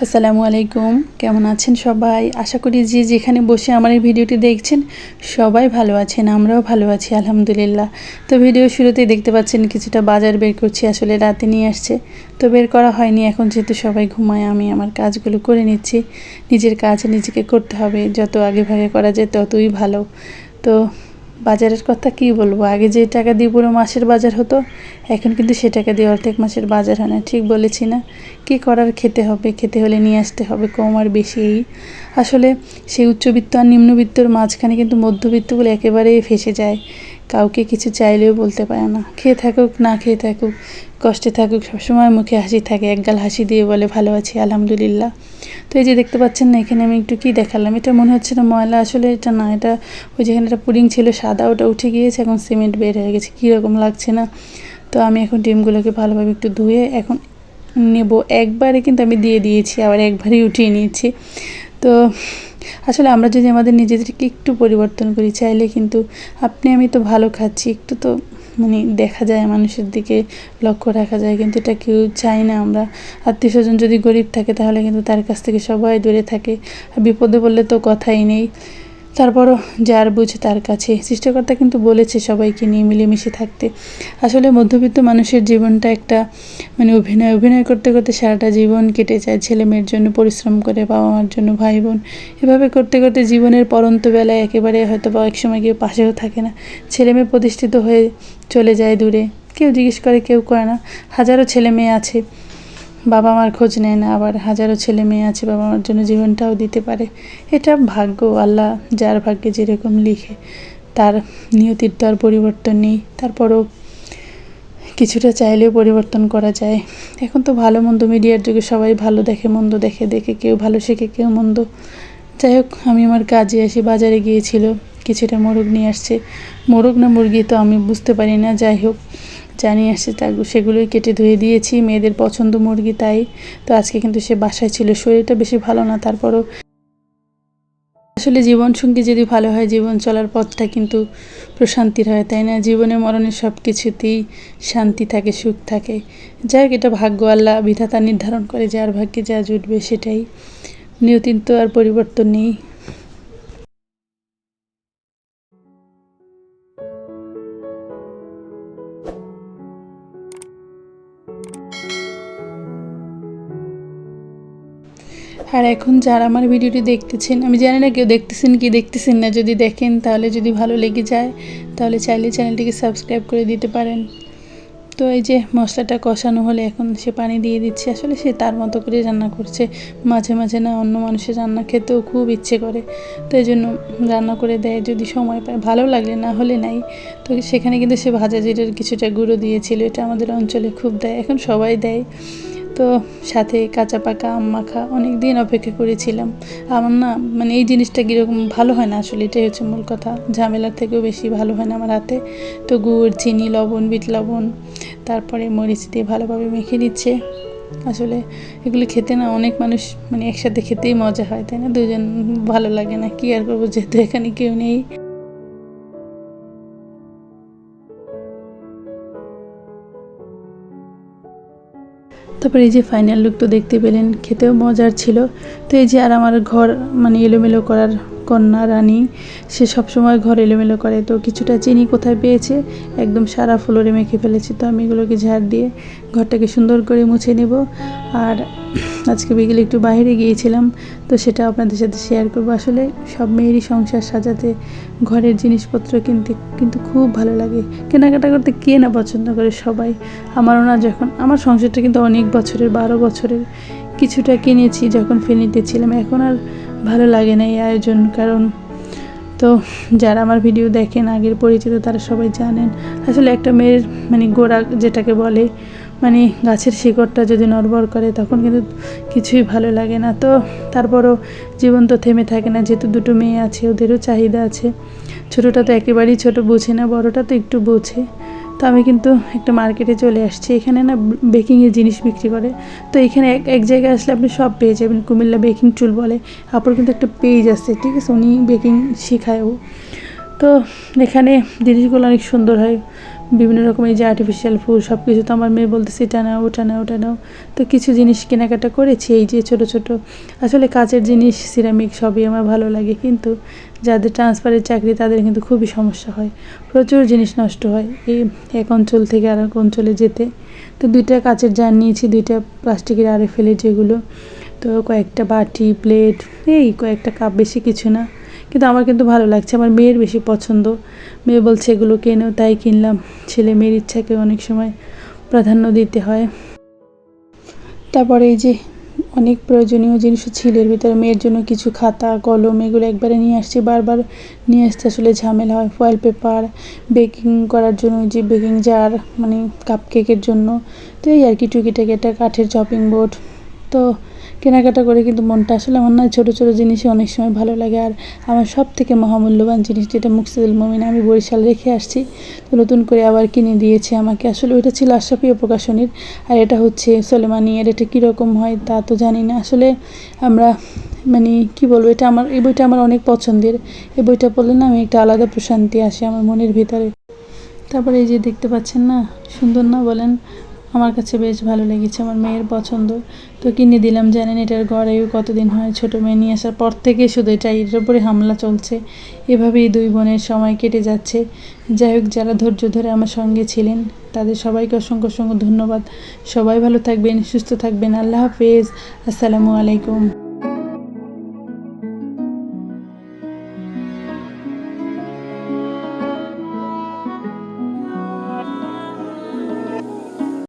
আসসালামু আলাইকুম, কেমন আছেন সবাই? আশা করি যে যেখানে বসে আমার এই ভিডিওটি দেখছেন সবাই ভালো আছেন, আমরাও ভালো আছি আলহামদুলিল্লাহ। তো ভিডিও শুরুতেই দেখতে পাচ্ছেন কিছুটা বাজার বের করছি, আসলে রাতে নিয়ে আসছে তো বের করা হয়নি। এখন যেহেতু সবাই ঘুমায় আমি আমার কাজগুলো করে নিচ্ছি। নিজের কাজ নিজেকে করতে হবে, যত আগে ভাগে করা যায় ততই ভালো। তো বাজারের কথা কী বলবো, আগে যে টাকা দিয়ে পুরো মাসের বাজার হতো এখন কিন্তু সে টাকা দিয়ে অর্ধেক মাসের বাজার হয় না। ঠিক বলেছি না? কী করার, খেতে হবে, খেতে হলে নিয়ে আসতে হবে, কম আর বেশি এই। আসলে সেই উচ্চবিত্ত আর নিম্নবিত্তর মাঝখানে কিন্তু মধ্যবিত্তগুলো একেবারেই ফেঁসে যায়, কাউকে কিছু চাইলেও বলতে পারে না। খেয়ে থাকুক না খেয়ে থাকুক, কষ্টে থাকুক, সবসময় মুখে হাসি থাকে, একগাল হাসি দিয়ে বলে ভালো আছি আলহামদুলিল্লাহ। তো এই যে দেখতে পাচ্ছেন না, এখানে আমি একটু কী দেখালাম, এটা মনে হচ্ছে না ময়লা, আসলে এটা না, এটা ওই যেখানে একটা পুডিং ছিল সাদা, ওটা উঠে গিয়েছে, এখন সিমেন্ট বের হয়ে গেছে, কীরকম লাগছে না? তো আমি এখন ডিমগুলোকে ভালোভাবে একটু ধুয়ে এখন নেব। একবারে কিন্তু আমি দিয়ে দিয়েছি, আবার একবারেই উঠিয়ে নিয়েছি। তো আসলে আমরা যদি আমাদের নিজেদেরকে একটু পরিবর্তন করি, চাইলে কিন্তু আপনি আমি তো ভালো খাচ্ছি, একটু তো দেখা যায়, মানুষের দিকে লক্ষ্য রাখা যায়, কিন্তু এটা কেউ চাই না আমরা। আত্মীয় স্বজন যদি গরিব থাকে তাহলে কিন্তু তার কাছ থেকে সবাই দূরে থাকে, আর বিপদে পড়লে তো কথাই নেই। তারপরও যার বুঝে তার কাছে, সৃষ্টিকর্তা কিন্তু বলেছে সবাইকে নিয়ে মিলেমিশে থাকতে। আসলে মধ্যবিত্ত মানুষের জীবনটা একটা অভিনয় করতে করতে সারাটা জীবন কেটে যায়। ছেলে মেয়ের জন্য পরিশ্রম করে, বাবা মার জন্য, ভাই বোন, এভাবে করতে করতে জীবনের পরন্ত বেলায় একেবারে হয়তো বা এক সময় গিয়ে পাশেও থাকে না। ছেলে মেয়ে প্রতিষ্ঠিত হয়ে চলে যায় দূরে, কেউ জিজ্ঞেস করে, কেউ করে না। হাজারো ছেলে মেয়ে আছে বাবা মার খোঁজ নেয় না, আবার হাজারো ছেলে মেয়ে আছে বাবা মার জন্য জীবনটাও দিতে পারে। এটা ভাগ্য, আল্লাহ যার ভাগ্যে যেরকম লিখে, তার নিয়তির তো আর পরিবর্তন নেই। তারপরও কিছুটা চাইলেও পরিবর্তন করা যায়। এখন তো ভালো মন্দ মিডিয়ার যুগে সবাই ভালো দেখে, মন্দ দেখে, দেখে কেউ ভালো শেখে, কেউ মন্দ। যাই হোক, আমি আমার কাজে আসি, বাজারে গিয়েছিল, কিছুটা মোরগ নিয়ে আসছে, মোরগ না মুরগি তো আমি বুঝতে পারি না, যাই হোক জানিয়ে আসছে, সেগুলোই কেটে ধুয়ে দিয়েছি। মেয়েদের পছন্দ মুরগি, তাই তো আজকে কিন্তু সে বাসায় ছিল, শরীরটা বেশি ভালো না। তারপরও আসলে জীবনসঙ্গী যদি ভালো হয়, জীবন চলার পথটা কিন্তু প্রশান্তির হয়, তাই না? জীবনে মরণে সব কিছুতেই শান্তি থাকে, সুখ থাকে। যাই হোক, এটা ভাগ্য, আল্লাহ বিধাতা নির্ধারণ করে, যার ভাগ্যে যা জুটবে সেটাই। নিয়তির তো আর পরিবর্তন নেই। আর এখন যারা আমার ভিডিওটি দেখতেছেন, আমি জানি না কেউ দেখতেছেন কি দেখতেছেন না, যদি দেখেন তাহলে যদি ভালো লেগে যায় তাহলে চাইলে চ্যানেলটিকে সাবস্ক্রাইব করে দিতে পারেন। তো এই যে মশলাটা কষানো হলে এখন সে পানি দিয়ে দিচ্ছে। আসলে সে তার মতো করে রান্না করছে, মাঝে মাঝে না অন্য মানুষের রান্না খেতেও খুব ইচ্ছে করে, তো এই জন্য রান্না করে দেয় যদি সময় পায়, ভালো লাগলে, না হলে নাই। তো সেখানে কিন্তু সে ভাজা জিরার কিছুটা গুঁড়ো দিয়েছিল, এটা আমাদের অঞ্চলে খুব দেয়, এখন সবাই দেয়। তো সাথে কাঁচা পাকা আম মাখা, অনেক দিন অপেক্ষা করেছিলাম। আমার না এই জিনিসটা কীরকম ভালো হয় না, আসলে এটাই হচ্ছে মূল কথা, ঝামেলার থেকেও বেশি ভালো হয় না আমার হাতে। তো গুড়, চিনি, লবণ, বিট লবণ, তারপরে মরিচ দিয়ে ভালোভাবে মেখে নিচ্ছে। আসলে এগুলো খেতে না অনেক মানুষ একসাথে খেতেই মজা হয়, তাই না? দুজন ভালো লাগে না, কী আর করবো, যেহেতু এখানে কেউ নেই। তারপরে এই যে ফাইনাল লুক তো দেখতে পেলেন, খেতেও মজার ছিল। তো এই যে আর আমার ঘর এলোমেলো করার কন্যা রানী, সে সবসময় ঘর এলোমেলো করে, তো কিছুটা চিনি কোথায় পেয়েছে একদম সারা ফ্লোরে মেখে ফেলেছে। তো আমি এগুলোকে ঝাড় দিয়ে ঘরটাকে সুন্দর করে মুছে নেব। আর আজকে বিকেলে একটু বাইরে গিয়েছিলাম, তো সেটা আপনাদের সাথে শেয়ার করবো। আসলে সব মেয়েরই সংসার সাজাতে, ঘরের জিনিসপত্র কিনতে কিন্তু খুব ভালো লাগে, কেনাকাটা করতে কে না পছন্দ করে সবাই। আমারও না, যখন আমার সংসারটা কিন্তু অনেক বছরের, 12 বছরের, কিছুটা কিনেছি যখন ফেনীতে ছিলাম, এখন আর ভালো লাগে না এই আয়োজন। কারণ তো যারা আমার ভিডিও দেখেন আগের পরিচিত, তারা সবাই জানেন আসলে একটা মেয়ের গোড়া যেটাকে বলে, গাছের শিকড়টা যদি নড়বড় করে তখন কিন্তু কিছুই ভালো লাগে না। তো তারপরও জীবন তো থেমে থাকে না, যেহেতু দুটো মেয়ে আছে, ওদেরও চাহিদা আছে। ছোটোটা তো একেবারেই ছোটো, বোঝে না, বড়োটা তো একটু বোঝে। তো আমি কিন্তু একটা মার্কেটে চলে আসছি, এখানে না বেকিংয়ের জিনিস বিক্রি করে। তো এখানে এক জায়গায় আসলে আপনি সব পেয়ে যাবেন, কুমিল্লা বেকিং টুল বলে। আপুর কিন্তু একটা পেজ আছে, ঠিক আছে, উনি বেকিং শেখায়ও। তো এখানে জিনিসগুলো অনেক সুন্দর হয়, বিভিন্ন রকমের যে আর্টিফিশিয়াল ফুল সব কিছু। তো আমার মেয়ে বলতেছে এটা নাও ওটা নাও ওটা নাও। তো কিছু জিনিস কেনাকাটা করেছি, এই যে ছোট ছোট আসলে কাচের জিনিস, সিরামিক সবই আমার ভালো লাগে, কিন্তু যাদের ট্রান্সফারের চাকরি তাদের কিন্তু খুবই সমস্যা হয়, প্রচুর জিনিস নষ্ট হয় এই এক অঞ্চল থেকে আর এক অঞ্চলে যেতে। তো 2টা কাচের জার নিয়েছি, 2টা প্লাস্টিকের আরে ফেলে যেগুলো, তো কয়েকটা বাটি প্লেট, এই কয়েকটা কাপ, বেশি কিছু না। কিন্তু আমার কিন্তু ভালো লাগছে, আমার মেয়ের বেশি পছন্দ, মেয়ে বলছে এগুলো কেনো, তাই কিনলাম। ছেলে মেয়ের ইচ্ছাকে অনেক সময় প্রাধান্য দিতে হয়। তারপরে এই যে অনেক প্রয়োজনীয় জিনিসও ছিল এর ভিতরে, মেয়ের জন্য কিছু খাতা কলম, এগুলো একবারে নিয়ে আসছি, বারবার নিয়ে আসতে আসলে ঝামেলা হয়। ফয়েল পেপার, বেকিং করার জন্য যে বেকিং জার, মানে কাপ কেকের জন্য, তো এই আর কি টুকিটাকি, একটা কাঠের চপিং বোর্ড। তো কেনাকাটা করে কিন্তু মনটা আসলে আমার না ছোটো ছোটো জিনিসই অনেক সময় ভালো লাগে। আর আমার সব থেকে মহামূল্যবান জিনিস যেটা মুকসিদুল মমিন আমি বরিশাল রেখে আসছি, তো নতুন করে আবার কিনে দিয়েছে আমাকে। আসলে ওইটা ছিল আশরাফিয়া প্রকাশনীর, আর এটা হচ্ছে সোলেমানি। আর এটা কীরকম হয় তা তো জানি না আসলে। আমরা মানে কি বলবো, এটা আমার, এই বইটা আমার অনেক পছন্দের। এই বইটা পড়লে না আমি একটা আলাদা প্রশান্তি আসে আমার মনের ভিতরে। তারপরে এই যে দেখতে পাচ্ছেন না, সুন্দর না বলেন? আমার কাছে বেশ ভালো লেগেছে, আমার মেয়ের পছন্দ, তো কিনে দিলাম। জানেন এটার গড়েও কতদিন হয়, ছোটো মেয়ে নিয়ে আসার পর থেকে শুধু এটার উপরে হামলা চলছে। এভাবেই 2 বোনের সময় কেটে যাচ্ছে। যাই হোক, যারা ধৈর্য ধরে আমার সঙ্গে ছিলেন তাদের সবাইকে অসংখ্য অসংখ্য ধন্যবাদ। সবাই ভালো থাকবেন, সুস্থ থাকবেন। আল্লাহ হাফেজ, আসসালামু আলাইকুম।